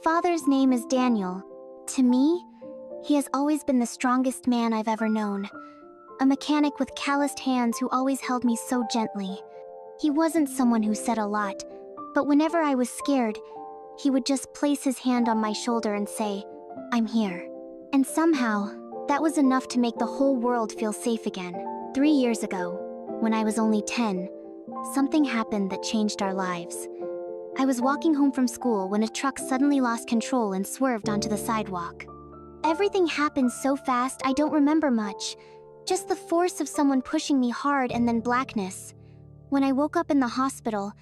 father's name is Daniel. To me, he has always been the strongest man I've ever known. A mechanic with calloused hands who always held me so gently. He wasn't someone who said a lot, but whenever I was scared, he would just place his hand on my shoulder and say, "I'm here." And somehow, that was enough to make the whole world feel safe again. 3 years ago, when I was only 10, something happened that changed our lives. I was walking home from school when a truck suddenly lost control and swerved onto the sidewalk. Everything happened so fast I don't remember much, just the force of someone pushing me hard and then blackness. When I woke up in the hospital,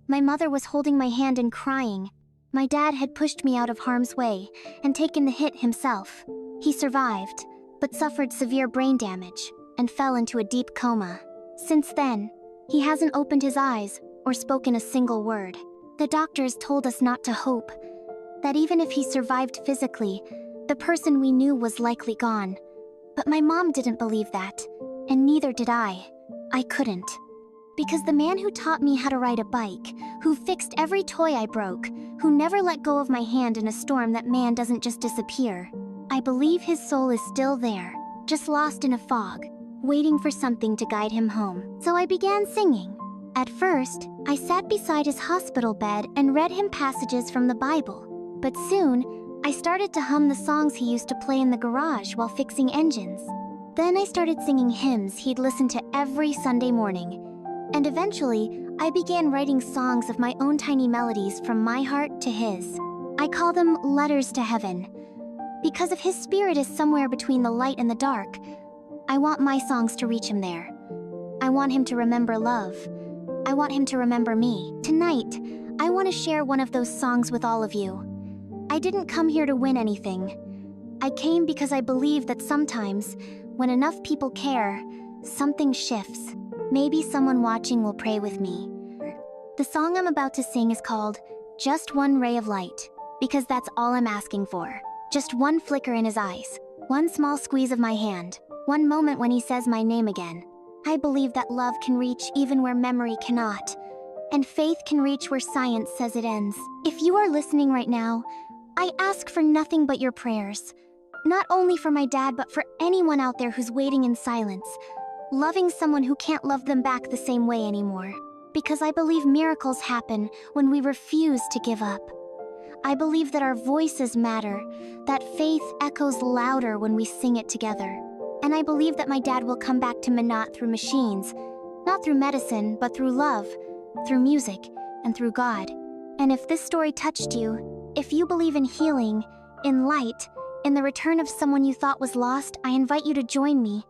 my mother was holding my hand and crying. My dad had pushed me out of harm's way and taken the hit himself. He survived, but suffered severe brain damage and fell into a deep coma. Since then, he hasn't opened his eyes or spoken a single word. The doctors told us not to hope, that even if he survived physically, the person we knew was likely gone. But my mom didn't believe that, and neither did I. I couldn't. Because the man who taught me how to ride a bike, who fixed every toy I broke, who never let go of my hand in a storm that man doesn't just disappear, I believe his soul is still there, just lost in a fog, waiting for something to guide him home. So I began singing. At first, I sat beside his hospital bed and read him passages from the Bible. But soon, I started to hum the songs he used to play in the garage while fixing engines. Then I started singing hymns he'd listen to every Sunday morning. And eventually, I began writing songs of my own tiny melodies from my heart to his. I call them letters to heaven. Because if his spirit is somewhere between the light and the dark, I want my songs to reach him there. I want him to remember love. I want him to remember me. Tonight, I want to share one of those songs with all of you. I didn't come here to win anything. I came because I believe that sometimes, when enough people care, something shifts. Maybe someone watching will pray with me. The song I'm about to sing is called Just One Ray of Light, because that's all I'm asking for. Just one flicker in his eyes, one small squeeze of my hand, one moment when he says my name again. I believe that love can reach even where memory cannot, and faith can reach where science says it ends. If you are listening right now, I ask for nothing but your prayers. Not only for my dad, but for anyone out there who's waiting in silence, loving someone who can't love them back the same way anymore. Because I believe miracles happen when we refuse to give up. I believe that our voices matter, that faith echoes louder when we sing it together. And I believe that my dad will come back to Minot through machines, not through medicine, but through love, through music, and through God. And if this story touched you, if you believe in healing, in light, in the return of someone you thought was lost, I invite you to join me.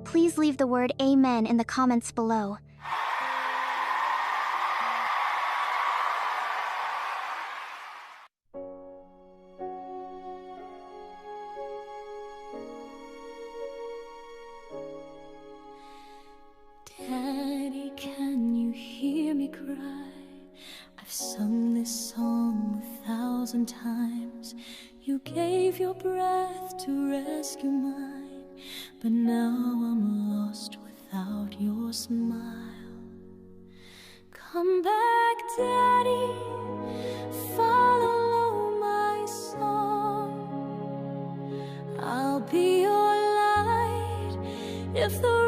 Please leave the word Amen in the comments below. Daddy, can you hear me cry? I've sung this song 1,000 times. You gave your breath to rescue mine, but now I'm lost without your smile. Come back, Daddy, follow my song. I'll be your light if the